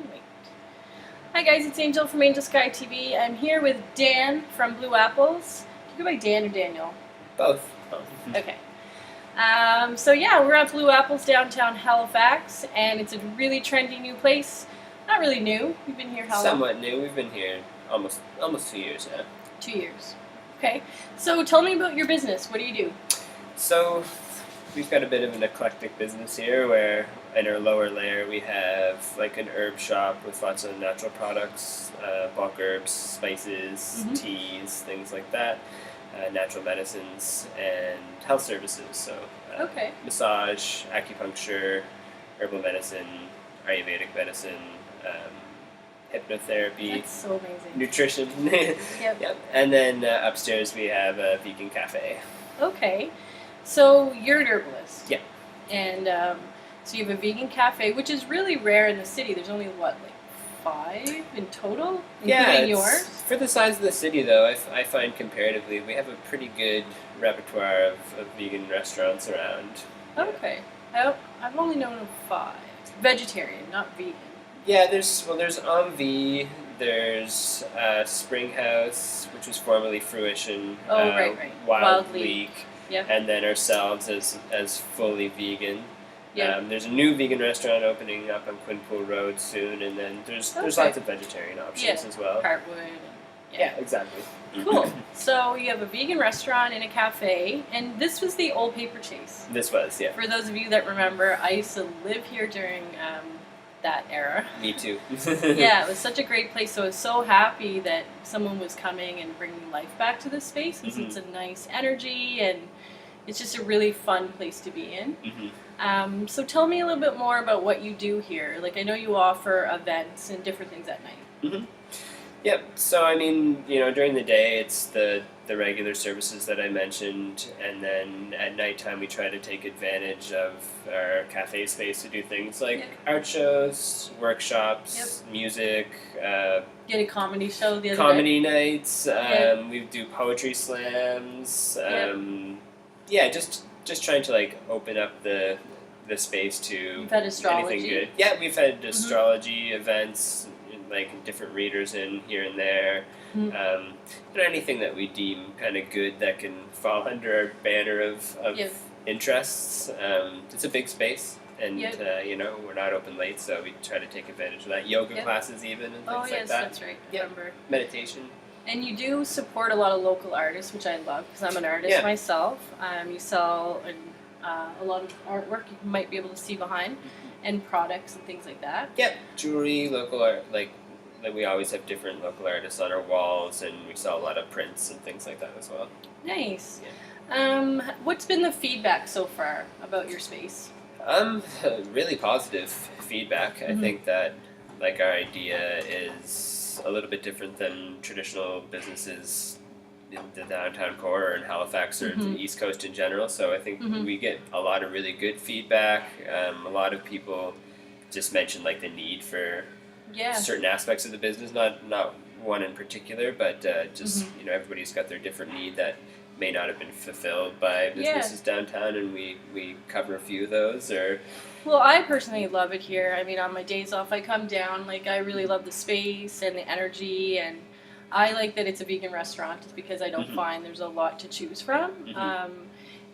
can wait. Hi guys, it's Angel from AngelSkyeTV. I'm here with Dan from Blue Apples. Do you go by Dan or Daniel? Both. Okay. So yeah, we're at Blue Apples downtown Halifax, and it's a really trendy new place. Not really new. You've been here how long? Somewhat new. We've been here almost 2 years now. 2 years. Okay. So tell me about your business. What do you do? So we've got a bit of an eclectic business here where in our lower layer we have like an herb shop with lots of natural products, bulk herbs, spices, teas, things like that, natural medicines, and health services. So Okay. massage, acupuncture, herbal medicine, Ayurvedic medicine, hypnotherapy, That's so amazing. nutrition. Yep. And then upstairs we have a vegan cafe. Okay. So you're an herbalist. Yeah. And so you have a vegan cafe, which is really rare in the city. There's only, what, like 5 in total? Including yours? For the size of the city, though, I find comparatively we have a pretty good repertoire of vegan restaurants around. Okay. I've only known of 5. Vegetarian, not vegan. Yeah, there's Envie, there's Spring House, which was formerly Fruition. Oh, right. Wild Leek. Yep. And then ourselves as fully vegan. Yep. There's a new vegan restaurant opening up on Quinpool Road soon, and then there's lots of vegetarian options as well. Heartwood. Yeah, exactly. Cool. So you have a vegan restaurant and a cafe, and this was the old Paper Chase. This was, yeah. For those of you that remember, I used to live here during that era. Me too. Yeah, it was such a great place. So I was so happy that someone was coming and bringing life back to this space, because it's a nice energy and it's just a really fun place to be in. So tell me a little bit more about what you do here. Like, I know you offer events and different things at night. Yep. So I mean, during the day it's the regular services that I mentioned, and then at nighttime we try to take advantage of our cafe space to do things like art shows, workshops, music. Did a comedy show the other comedy nights. We do poetry slams. Just trying to like open up the space to You've had astrology. anything good. Yeah, we've had astrology events, like different readers in here and there. Anything that we deem kind of good that can fall under our banner of interests. It's a big space, and we're not open late, so we try to take advantage of that. Yoga classes even, and things like that. Oh yes, that's right. Remember. Meditation. And you do support a lot of local artists, which I love, because I'm an artist myself. You sell a lot of artwork you might be able to see behind, and products and things like that. Yep, jewelry, local art, like we always have different local artists on our walls, and we sell a lot of prints and things like that as well. Nice. Yeah. What's been the feedback so far about your space? Really positive feedback. I think that like our idea is a little bit different than traditional businesses in the downtown core or in Halifax or the East Coast in general. So I think we get a lot of really good feedback. A lot of people just mention like the need for certain aspects of the business, not one in particular, but just everybody's got their different need that may not have been fulfilled by businesses downtown, and we cover a few of those. Well, I personally love it here. I mean, on my days off, I come down. Like, I really love the space and the energy, and I like that it's a vegan restaurant just because I don't find there's a lot to choose from.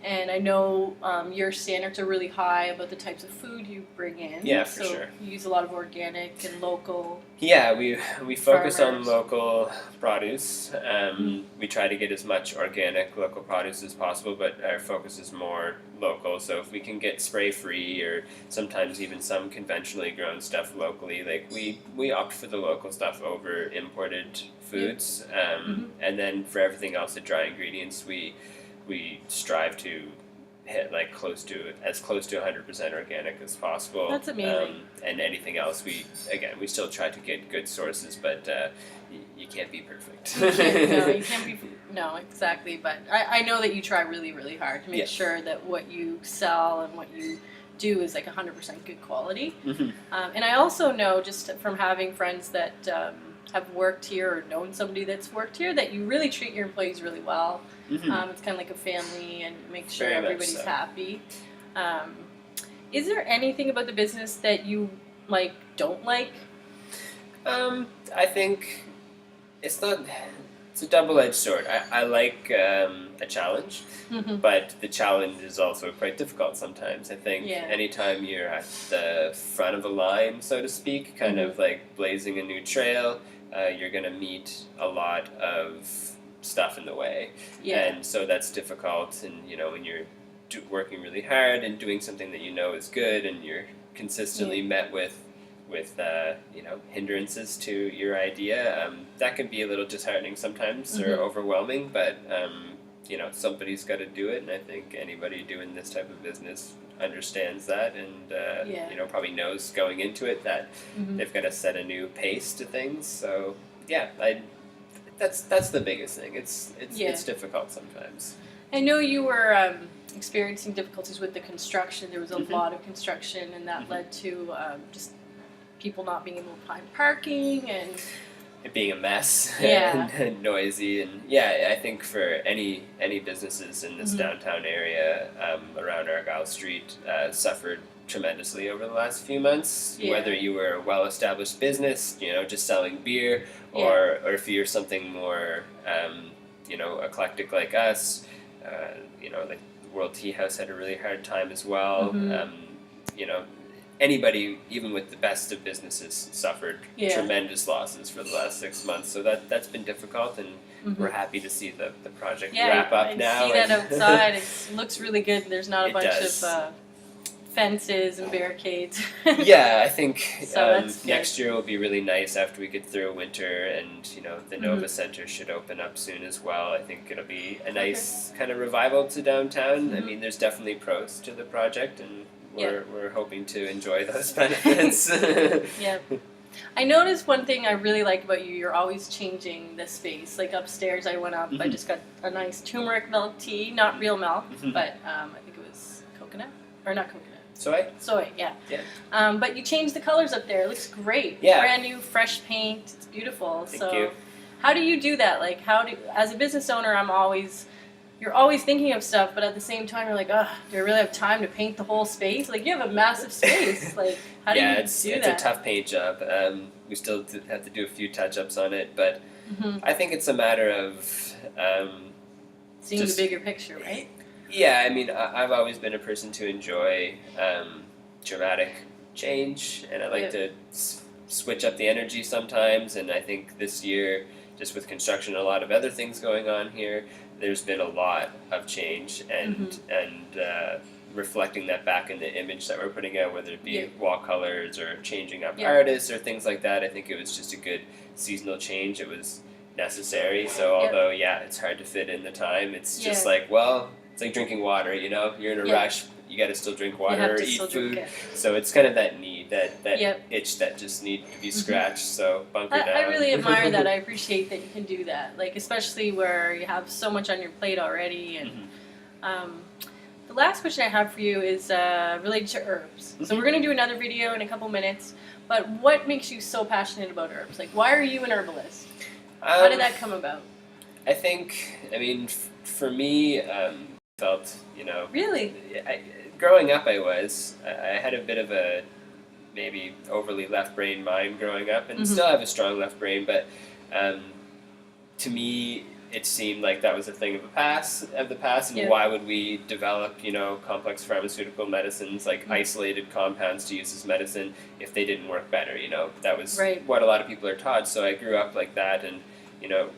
And I know your standards are really high about the types of food you bring in. Yeah, for sure. You use a lot of organic and local. Yeah, we focus on farmers. local produce. We try to get as much organic local produce as possible, but our focus is more local. So if we can get spray-free or sometimes even some conventionally grown stuff locally, like we opt for the local stuff over imported foods. And then for everything else, the dry ingredients, we strive to hit like close to 100% organic as possible. That's amazing. And anything else, we still try to get good sources, but you can't be perfect. You can't be. No, exactly. But I know that you try really, really hard to make sure that what you sell and what you do is like 100% good quality. And I also know, just from having friends that have worked here or known somebody that's worked here, that you really treat your employees really well. It's kind of like a family, and make sure everybody's happy. Is there anything about the business that you don't like? I think it's not. It's a double-edged sword. I like a challenge, Mm-hmm. but the challenge is also quite difficult sometimes. I think Yeah. anytime you're at the front of the line, so to speak, kind Mhm. of like blazing a new trail, you're going to meet a lot of stuff in the way. Yeah. And so that's difficult. And, when you're working really hard and doing something that you know is good and you're consistently met with hindrances to your idea, that can be a little disheartening sometimes or overwhelming, but somebody's got to do it, and I think anybody doing this type of business understands that, and probably knows going into it that they've got to set a new pace to things. So that's the biggest thing. It's difficult sometimes. I know you were experiencing difficulties with the construction. There was a Mhm. lot of construction, and that Mhm. led to just people not being able to find parking and It being a mess Yeah. and noisy, and I think for any businesses in this Mhm. downtown area around Argyle Street suffered tremendously over the last few months. Yeah. Whether you were a well-established business, just selling beer, or if you're something more eclectic like us, like World Tea House had a really hard time as well. Mhm. Anybody, even with the best of businesses, suffered tremendous losses for the last 6 months. So that's been difficult, and we're happy to see the project wrap up I now. see that outside. It looks really good. There's not a It bunch does. of fences and barricades. Yeah, I think So that's good. next year will be really nice after we get through winter, and the Nova Mhm. Center should open up soon as well. I think it'll be a nice kind of revival to downtown. I Mhm. mean, there's definitely pros to the project, and Yeah. we're hoping to enjoy those benefits. Yeah. I noticed one thing I really like about you. You're always changing the space. Like upstairs, I went up. I Mhm. just got a nice turmeric milk tea, not real milk, Mhm. but I think it was coconut or not coconut. Soy? Yeah. Yeah. But you changed the colors up there. It looks great. Yeah. Brand new, fresh paint. It's beautiful. Thank you. How do you do that? Like, as a business owner, you're always thinking of stuff, but at the same time, you're like, oh, do I really have time to paint the whole space? Like, you have a massive space. Like, how do you it's do it's that? a tough paint job. We still have to do a few touch-ups on it, but Mhm. I think it's a matter of Seeing just- the bigger picture, right? yeah. I mean, I've always been a person to enjoy dramatic change, and I like to switch up the energy sometimes. And I think this year, just with construction and a lot of other things going on here, there's been a lot of change, and reflecting that back in the image that we're putting out, whether it be wall colors or changing up artists or things like that. I think it was just a good seasonal change. It was necessary. So although it's hard to fit in the time, it's just like, well, it's like drinking water. You're in a rush. You got to still drink water or eat food. So it's kind of that need, that itch that just needs to be scratched. So bunker down. I really admire that. I appreciate that you can do that. Like, especially where you have so much on your plate already. And the last question I have for you is related to herbs. So we're going to do another video in a couple minutes. But what makes you so passionate about herbs? Like, why are you an herbalist? How did that come about? I think, for me, felt, Really? Growing up, I had a bit of a maybe overly left brain mind growing up, and still have a strong left brain, but to me, it seemed like that was a thing of the past, and why would we develop, complex pharmaceutical medicines, like isolated compounds to use as medicine, if they didn't work better, That was what a lot of people are taught, so I grew up like that, and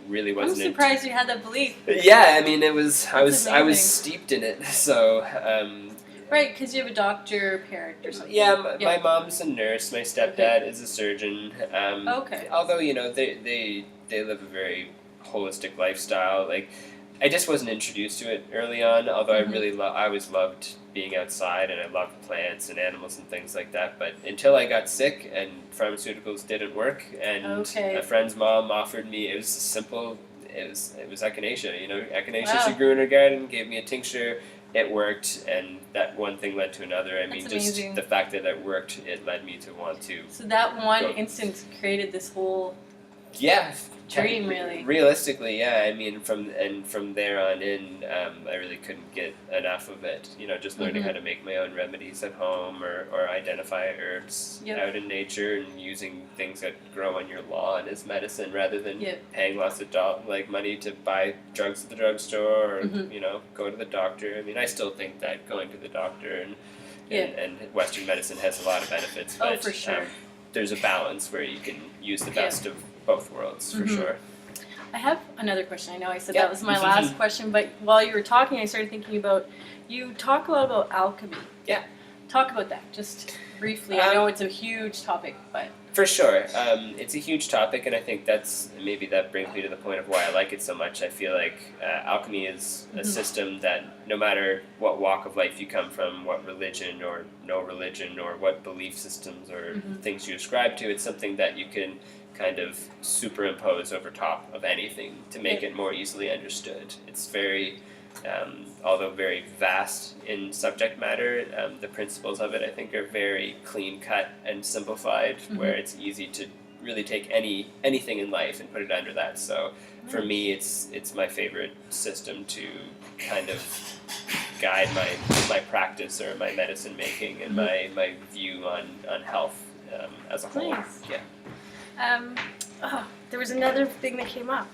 really wasn't. I'm surprised you had that belief. Yeah, I was steeped in it, so. Right, because you have a doctor parent or something. Yeah, my mom's a nurse. My stepdad is a surgeon. Okay. Although they live a very holistic lifestyle. Like, I just wasn't introduced to it early on. Although I always loved being outside, and I loved plants and animals and things like that. But until I got sick and pharmaceuticals didn't work, and a friend's mom offered me, it was simple. It was echinacea. Echinacea she grew in her garden, gave me a tincture. It worked, and that one thing led to another. That's just amazing. The fact that it worked, it led me to want to. So that one instance created this whole Yeah. dream, really. Realistically, yeah. I mean, from there on in, I really couldn't get enough of it. Just learning how to make my own remedies at home, or identify herbs out in nature, and using things that grow on your lawn as medicine rather than paying lots of money to buy drugs at the drugstore, or go to the doctor. I mean, I still think that going to the doctor and Western medicine has a lot of benefits, but for sure. There's a balance where you can use the best of both worlds, for sure. I have another question. I know I said that was my last question, but while you were talking, I started thinking about, you talk a lot about alchemy. Yeah. Talk about that, just briefly. I know it's a huge topic, but... For sure. It's a huge topic, and I think that brings me to the point of why I like it so much. I feel like alchemy is a system that no matter what walk of life you come from, what religion or no religion, or what belief systems or things you ascribe to, it's something that you can kind of superimpose over top of anything to make it more easily understood. It's very, although very vast in subject matter, the principles of it, I think, are very clean cut and simplified, where it's easy to really take anything in life and put it under that. So for me, it's my favorite system to kind of guide my practice or my medicine making and my view on health as a whole. Nice. Yeah. There was another thing that came up.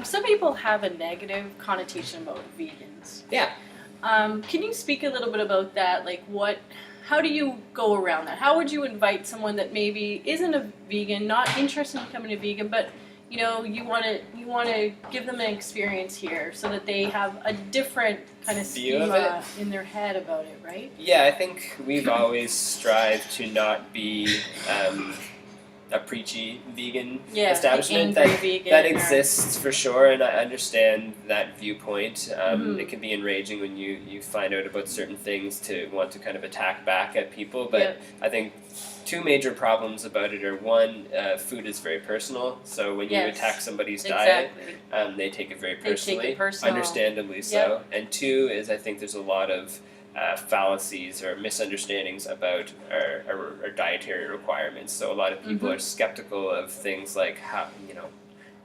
Some people have a negative connotation about vegans. Yeah. Can you speak a little bit about that? Like, how do you go around that? How would you invite someone that maybe isn't a vegan, not interested in becoming a vegan, but you want to give them an experience here so that they have a different kind of schema in their head about it, right? Yeah, I think we've always strived to not be a preachy vegan establishment that exists for sure, and I understand that viewpoint. It can be enraging when you find out about certain things to want to kind of attack back at people, but I think two major problems about it are, one, food is very personal, so when you attack somebody's diet, they take it very personally, understandably so, and two is, I think there's a lot of fallacies or misunderstandings about our dietary requirements. So a lot of people are skeptical of things like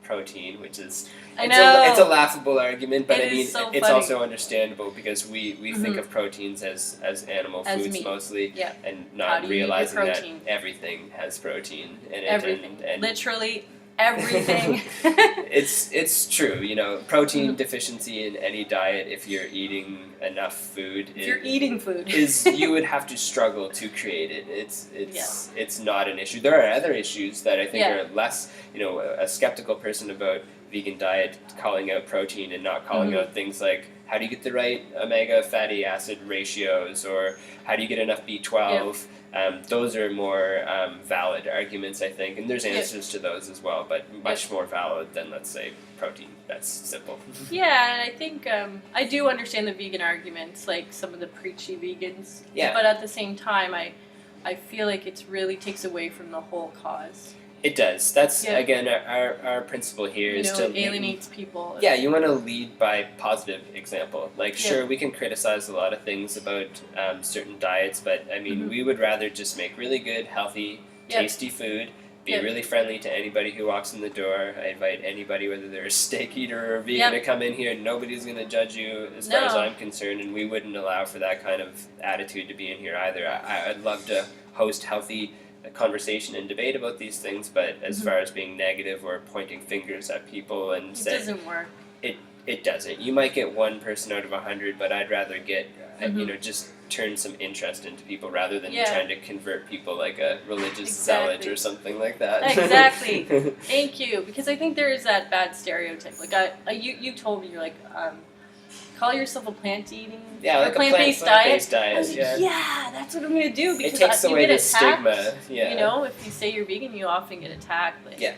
protein, which is it's a laughable argument, but it's also understandable because we think of proteins as animal foods meat. Mostly, and not realizing that everything has protein in it. Everything, and literally. Everything. It's true, protein deficiency in any diet, if you're eating enough food, you would have to struggle to create it. It's not an issue. There are other issues that I think are less, a skeptical person about vegan diet calling out protein and not calling out things like, how do you get the right omega fatty acid ratios, or how do you get enough B12? Those are more valid arguments, I think, and there's answers to those as well, but much more valid than, let's say, protein. That's simple. Yeah, and I think I do understand the vegan arguments, like some of the preachy vegans. Yeah. But at the same time, I feel like it really takes away from the whole cause. It does. That's, again, our principle here is to... alienates people. Yeah, you want to lead by positive example. Like, sure, we can criticize a lot of things about certain diets, but, I mean, we would rather just make really good, healthy, tasty food, be really friendly to anybody who walks in the door. I invite anybody, whether they're a steak eater or a vegan, to come in here. Nobody's going to judge you as far as I'm concerned, and we wouldn't allow for that kind of attitude to be in here either. I'd love to host healthy conversation and debate about these things, but as far as being negative or pointing fingers at people and saying... It doesn't work. It doesn't. You might get one person out of 100, but I'd rather get, just turn some interest into people rather than trying to convert people like a religious zealot or something like that. Exactly. Thank you. Because I think there is that bad stereotype. Like, you told me, you're like... call yourself a plant-eating, like plant-based diet. I was like, that's what I'm going to do, because it takes away the stigma. If you say you're vegan, you often get attacked. Like,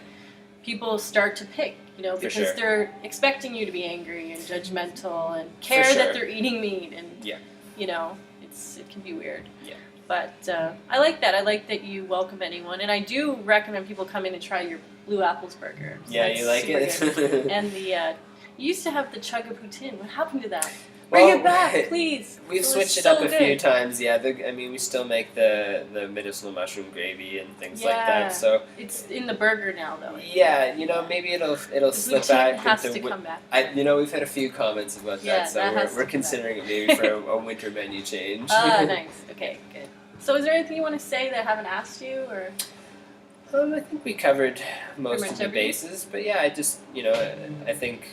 people start to pick, because they're expecting you to be angry and judgmental and care that they're eating meat, and it can be weird. Yeah. But I like that. I like that you welcome anyone, and I do recommend people come in and try your Blue Apples burger. Yeah, you like it? And the you used to have the Chug-a-Poutine. What happened to that? Bring Well, it back, please. We've It was switched it so up a few good. times. Yeah, I mean, we still make the medicinal mushroom gravy and things like Yeah. that. So It's in the burger now, though. yeah, you know, maybe it'll The slip poutine back has into. to come back. We've had a few comments about Yeah, that, so that has to we're come considering it maybe for a winter menu change. Nice. Okay, good. So is there anything you want to say that I haven't asked you, or? I think we covered most much of the everything? bases, but yeah, I think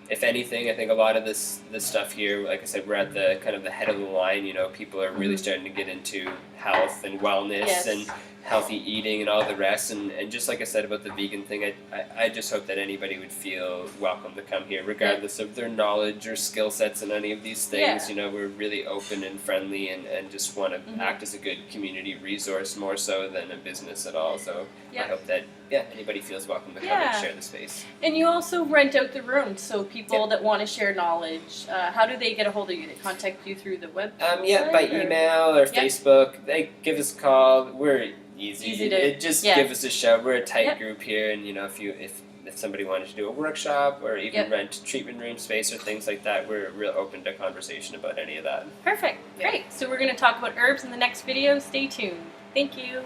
if anything, I think a lot of this stuff here, like I said, we're at the kind of the head of the line. You know, people are really starting to get into health and wellness Yes. and healthy eating and all the rest. And just like I said about the vegan thing, I just hope that anybody would feel welcome to come here, regardless of their knowledge or skill sets in any of these things. Yeah. You know, we're really open and friendly and just want to act as a good community resource more so than a business at all. So Yeah. I hope that, anybody feels welcome to come Yeah. and share the space. And you also rent out the room, so people that want to share knowledge, how do they get a hold of you? They contact you through the website? By or- email or Facebook. They give us a call. We're easy. Easy to- Just yeah. give us a shout. We're a tight Yep. group here, and you know, if somebody wanted to do a workshop or even Yep. rent treatment room space or things like that, we're real open to conversation about any of that. Perfect. Yeah. Great. So we're going to talk about herbs in the next video. Stay tuned. Thank you.